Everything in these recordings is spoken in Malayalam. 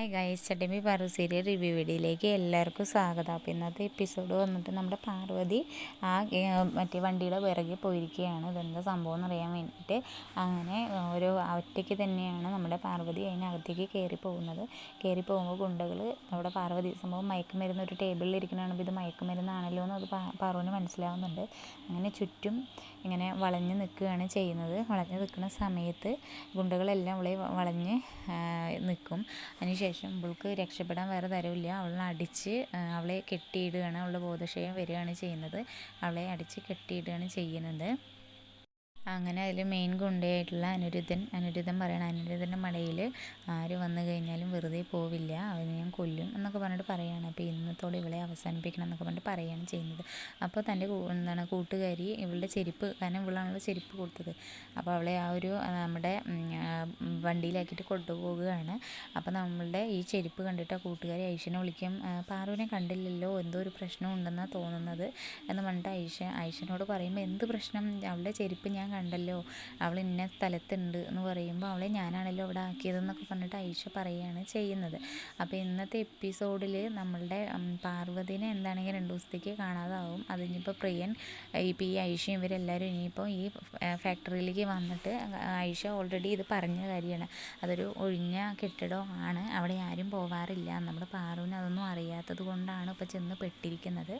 ഹായ് ഗൈസ്, ചട്ടമ്പി പാറു സീരിയൽ റിവ്യൂ വീഡിയോയിലേക്ക് എല്ലാവർക്കും സ്വാഗതം. അപ്പോൾ ഇന്നത്തെ എപ്പിസോഡ് വന്നിട്ട് നമ്മുടെ പാർവതി മറ്റേ വണ്ടിയുടെ പിറകെ പോയിരിക്കുകയാണ്. ഇതെന്താ സംഭവം എന്നറിയാൻ വേണ്ടിയിട്ട്. അങ്ങനെ ഒരു ഒറ്റയ്ക്ക് തന്നെയാണ് നമ്മുടെ പാർവതി അതിനകത്തേക്ക് കയറി പോകുന്നത്. കയറി പോകുമ്പോൾ ഗുണ്ടകൾ നമ്മുടെ പാർവതി സംഭവം മയക്കുമരുന്ന് ഒരു ടേബിളിൽ ഇരിക്കണതാണ്. ഇത് മയക്കുമരുന്നാണല്ലോ എന്ന് അത് പാറുവിന് മനസ്സിലാവുന്നുണ്ട്. അങ്ങനെ ചുറ്റും ഇങ്ങനെ വളഞ്ഞ് നിൽക്കുകയാണ് ചെയ്യുന്നത്. വളഞ്ഞ് നിൽക്കുന്ന സമയത്ത് ഗുണ്ടകളെല്ലാം അവളെ വളഞ്ഞ് നിൽക്കും. അതിനുശേഷം ഇവൾക്ക് രക്ഷപ്പെടാൻ വേറെ തരമില്ല. അവളെ അടിച്ച് അവളെ കെട്ടിയിടുകയാണ്. അവളുടെ ബോധക്ഷയം വരികയാണ് ചെയ്യുന്നത്. അവളെ അടിച്ച് കെട്ടിയിടുകയാണ് ചെയ്യുന്നത്. അങ്ങനെ അതിൽ മെയിൻ ഗുണ്ടയായിട്ടുള്ള അനിരുദ്ധൻ പറയണം, അനിരുദ്ധൻ്റെ മടയിൽ ആര് വന്നു കഴിഞ്ഞാലും വെറുതെ പോവില്ല, അവനെ ഞാൻ കൊല്ലും എന്നൊക്കെ പറഞ്ഞിട്ട് പറയുകയാണ്. അപ്പോൾ ഇന്നത്തോടെ ഇവളെ അവസാനിപ്പിക്കണം എന്നൊക്കെ പറഞ്ഞിട്ട് പറയുകയാണ് ചെയ്യുന്നത്. അപ്പോൾ തൻ്റെ കൂട്ടുകാരി ഇവളുടെ ചെരുപ്പ്, കാരണം ഇവളാണല്ലോ ചെരുപ്പ് കൊടുത്തത്, അപ്പോൾ അവളെ ആ ഒരു നമ്മുടെ വണ്ടിയിലാക്കിയിട്ട് കൊണ്ടുപോകുകയാണ്. അപ്പോൾ നമ്മളുടെ ഈ ചെരുപ്പ് കണ്ടിട്ട് ആ കൂട്ടുകാരി ഐഷനെ വിളിക്കും. പാറുവിനെ കണ്ടില്ലല്ലോ, എന്തോ ഒരു പ്രശ്നം ഉണ്ടെന്നാണ് തോന്നുന്നത് എന്ന് പറഞ്ഞിട്ട് ഐഷനോട് പറയുമ്പോൾ എന്ത് പ്രശ്നം, അവളുടെ ചെരുപ്പ് ഞാൻ കണ്ടല്ലോ, അവൾ ഇന്ന സ്ഥലത്തുണ്ട് എന്ന് പറയുമ്പോൾ അവളെ ഞാനാണല്ലോ അവിടെ ആക്കിയതെന്നൊക്കെ പറഞ്ഞിട്ട് ഐഷ പറയുകയാണ് ചെയ്യുന്നത്. അപ്പോൾ ഇന്നത്തെ എപ്പിസോഡിൽ നമ്മളുടെ പാർവതിനെ എന്താണെങ്കിൽ 2 ദിവസത്തേക്ക് കാണാതാവും. അതിനിപ്പോൾ പ്രിയൻ ഇപ്പോൾ ഈ ഐഷയും ഇവരെല്ലാവരും ഇനിയിപ്പോൾ ഈ ഫാക്ടറിയിലേക്ക് വന്നിട്ട്, ഐഷ ഓൾറെഡി ഇത് പറഞ്ഞ കാര്യമാണ്, അതൊരു ഒഴിഞ്ഞ കെട്ടിടമാണ്, അവിടെ ആരും പോവാറില്ല. നമ്മുടെ പാറുവിന് അതൊന്നും അറിയാത്തത് കൊണ്ടാണ് ഇപ്പോൾ ചെന്ന് പെട്ടിരിക്കുന്നത്.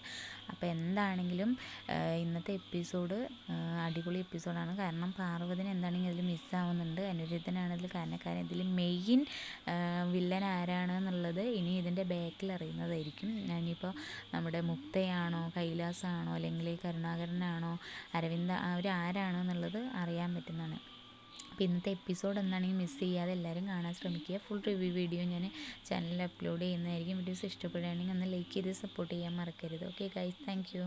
അപ്പോൾ എന്താണെങ്കിലും ഇന്നത്തെ എപ്പിസോഡ് അടിപൊളി എപ്പിസോഡാണ്. കാരണം പാർവതിന് എന്താണെങ്കിൽ ഇതിൽ മിസ്സാവുന്നുണ്ട്. അനിരുദ്ധനാണ് ഇതിൽ കാരണക്കാരൻ. ഇതിൽ മെയിൻ വില്ലൻ ആരാണെന്നുള്ളത് ഇനി ഇതിൻ്റെ ബാക്കിൽ അറിയുന്നതായിരിക്കും. ഇനിയിപ്പോൾ നമ്മുടെ മുക്തയാണോ, കൈലാസാണോ, അല്ലെങ്കിൽ കരുണാകരനാണോ, അരവിന്ദ, അവരാരാണോ എന്നുള്ളത് അറിയാൻ പറ്റുന്നതാണ്. അപ്പോൾ ഇന്നത്തെ എപ്പിസോഡ് എന്താണെങ്കിൽ മിസ് ചെയ്യാതെ എല്ലാവരും കാണാൻ ശ്രമിക്കുക. ഫുൾ റിവ്യൂ വീഡിയോ ഞാൻ ചാനലിൽ അപ്ലോഡ് ചെയ്യുന്നതായിരിക്കും. വീഡിയോസ് ഇഷ്ടപ്പെടുകയാണെങ്കിൽ ഒന്ന് ലൈക്ക് ചെയ്ത് സപ്പോർട്ട് ചെയ്യാൻ മറക്കരുത്. Okay guys, thank you.